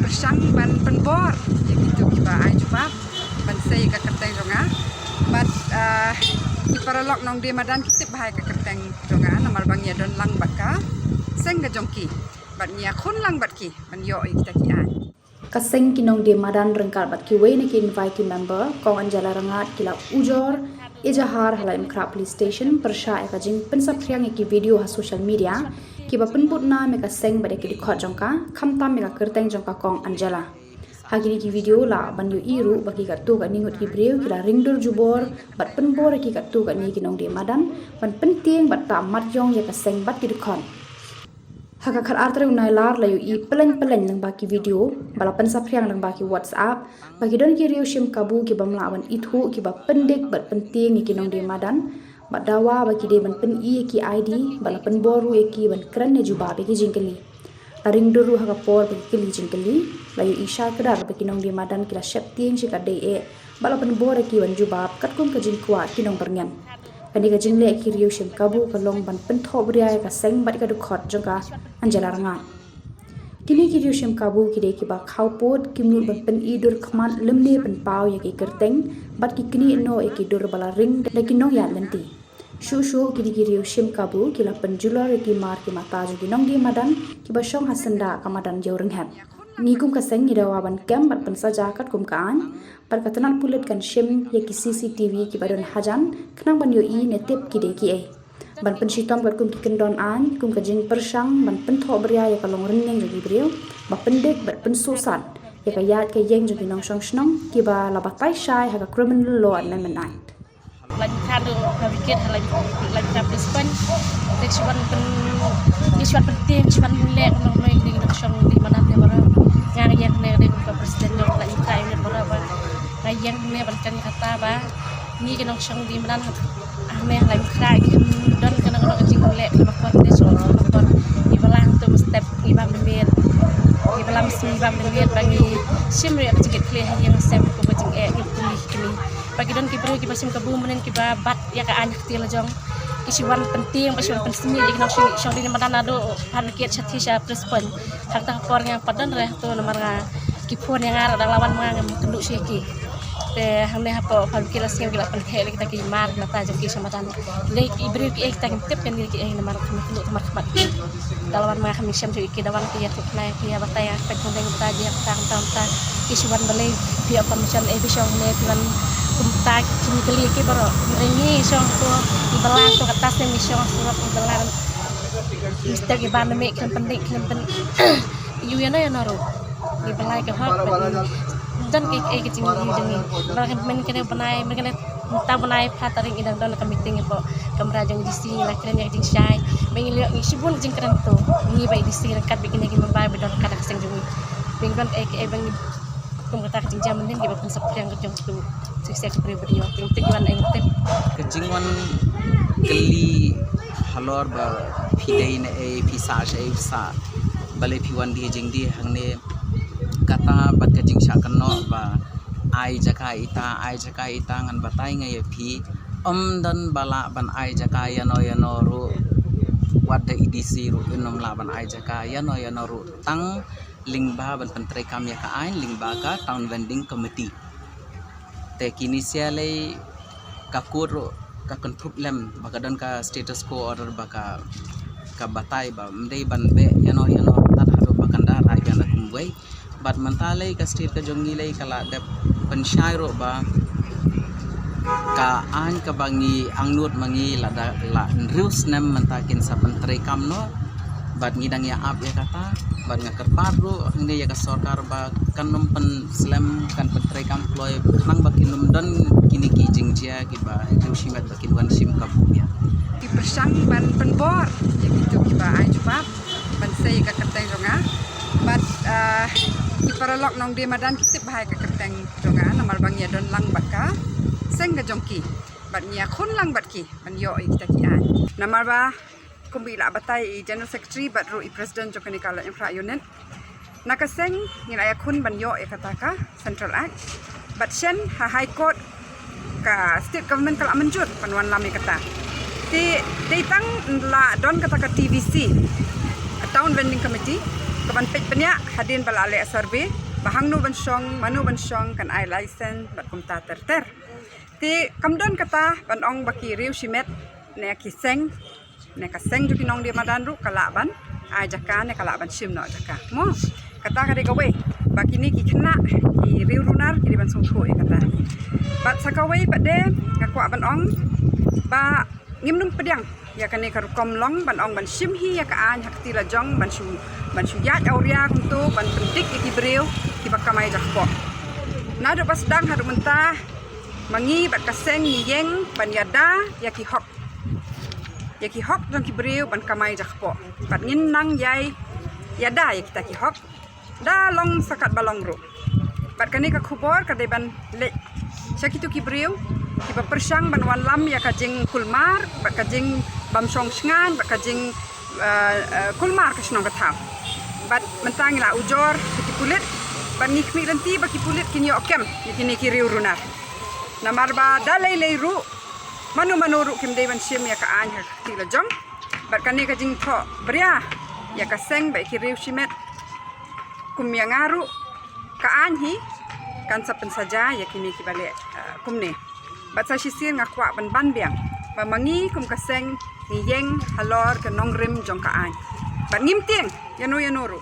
persang ban penbor gitu kiba ai cuba ban sei ka kerteng jonga bat di paralok nong de madan kitip bahai ka kerteng jonga namal bang ya don lang baka seng ga jongki bat nya khun lang bat ki ban yo kita ki ai kaseng kinong de madan rengkal bat ki we ne ki invite member kong anjala rangat kila ujor ejahar halaim kra police station persha ekajing pensap thriang ki video ha social media ki ba penput na me ka seng ba de ki khot jongka khamtam me ka kerteng jongka kong anjala hagini ki video la ban yu iru bagi ka tu ka ningut ki breu ki la ringdur jubor bat penbor ki ka tu ka ni kinong de madan ban penting bat ta mat yong ya ka seng bat ki khon Haka khat artre unai lar layu I peleng lang baki video bala pensap yang lang baki WhatsApp bagi don ki riu shim kabu ki bamla wan ithu ki ba pendek bat penting ki nong de madan ba dawa baki de ban pen I ki ID bala pen boru ki ban kran ne juba baki jingkeli taring duru haka por baki kili jingkeli layu isha kadar baki nong de madan kila shep ting shi ka de e bala pen bor ki ban juba kat kum ka jingkwa ki nong bernyan Kani ka jingle ki riu shim kabu ka long ban pen tho bria ka seng bat ka du khot jongka anjala rangat kini ki riu shim kabu ki de ki ba khau pot ki mu ban pen I dur khman lemne pen pau ya ki kerteng bat ki kini no e ki dur bala ring de ki no ya lenti shu ki di riu shim kabu ki la pen julor ki mar ki mata ju ki nong di madan ki ba shong hasanda ka madan jau reng hap ni kum ka seng ida wa ban kem bat pen saja kat kum kaan par katanal pulet kan shim ya ki CCTV ki badon hajan khnang ban yo I ne tep ki de ki e ban pen shitom bat kum ki kendon an kum ka jing persang ban pen tho bria ya ka long ren jo ki brio ba pendek bat pen susan ya ka yat ka yeng jo ki nong shong snong ki ba la ba tai shai ha ka criminal law an men nai lagi kado kawiket lagi tapi span teksuan pen isuan penting isuan mulai nong noi di nong shong di mana dia bara yang ne de ko presiden nong lagi kai ne bara ba yang ne ban kan kata ba ni ke nong shong di mana ame lagi kai don kana nong jing mulai ba ko de so ko di balang tu step di bam mer di balang si bam mer bagi simri ak jigit kle yang sem ko ba jing e kini bagi don ki bro ki basim kabu menen ki ba bat ya ka anyak ti la jong isuan penting isuan penting jadi nak shong di madan ado han kiat chathi sha prespon hak ta por yang padan reh tu nomor nga ki phone yang ara da lawan nga kenduk shi ki te hamne hapo fal ki la sing ki la pen khele kita ki mar mata jam ki samatan le ki bro ki ek tang tep pen ki nomor kenduk nomor khamat dalawan nga khami sham ki dawan ki ya tukna ki ya bataya pek kundeng ta dia ta isuan balai pihak permission shong ne tuan kumtak kini kali ke baro rengi song ko di belang to atas ni song surat di belang mister ki ban me kan pendik kan pen yu ya no ro di belang ke hok dan ke ke cing yu jengi belang men kene banai men kene ta banai pataring idang don ka meeting po kamera jang di sini la kene yang jing syai men liok ni sibun jing keren to ni bai di sini kat bikin ki membai bedon kada keseng jengi bingban ke bang kum kata jing jam men ki ba konsep yang kejong tu sukses pribadi yang tujuan yang tip kejingan keli halor ba pidai ne e pisa she sa bale piwan di jing di hangne kata bat kejing sha kanno ba ai jaka ita ngan batai ngai pi dan bala ban ai jaka yano ru wada idisi ru inom la ban ai jaka yano ru tang lingba ban pentre kam ya ka ai lingba ka town vending committee te kini sialai kakur ka kontup lem bakadon ka status quo order baka ka batai ba mdei ban be yano tat hado bakanda rai gana kumwei bat mantalai ka state ka jongi lai kala de penshairo ba ka an ka bangi angnut mangi la nrius nem mantakin sa pentre kam no bat ngidang ya ap ya kata bat ngakar paru ini ya ka sorkar ba kan pen slam kan pentre kam ploy nang bakinum don kini ki jingjia ki ba jusimat bakin wan sim kabu ya ki persang ban penbor gitu ki ba ai cuba ban sei ka kerteng jonga bat ki paralok nong de madan kitip bahai ka kerteng jonga namal bang ya don lang baka seng ga jongki bat nya khun lang bat ki ban yo kita ki ai namal ba kumbi la batai general secretary bat ru president jokani kala infra unit nakaseng ngilaya kun banyo e kataka central act but shen ha high court ka state government kala menjut panwan lami kata ti tang la don kata ka TVC town vending committee kaban pet penya hadin balale survey bahang nu bansong manu bansong kan ai license bat kumta ter ti kamdon kata ban ong baki riu simet ne kiseng ne kaseng ju kinong dia madan ru kalaban ai jaka ne kalaban sim no jaka mo kata kade gawe baki ni ki kena ki riu lunar ki ban song thoi kata bat sakawai pade ngakwa ban ong ba ngimnum pediang ya kane karu komlong ban ong ban sim hi ya ka an hakti la jong ban su ya auria kuntu ban pentik ki breu ki bakamai jakpo na do pas dang hadu mentah mangi bat kaseng ni yeng ban yada ya ki hok jong ki breu ban kamai jakpo bat ngin nang yai yada ya kita ki hok da long sakat balong ru bat kane ka khubor ka de ban le sakitu ki breu ki ba persang ban wan lam ya ka jing kulmar bat ka jing bam song sngan bat ka jing kulmar ka snong ka tham bat mentang la ujor ki kulit ban nikmi lenti ba ki kulit kini okem kini ki riu runar namar ba dalai leiru manu ru kim devan sim ya ka an ti la jong bat kane ka jing tho bria ya ka seng ba ki riu simet kum ya ngaru ka an hi kan sapen saja ya kini ki bale kumne bat sa sisir ngakwa ban biang ba mangi kum ka seng ni yeng halor ka nong rim jong ka an bat ngim tieng yano ru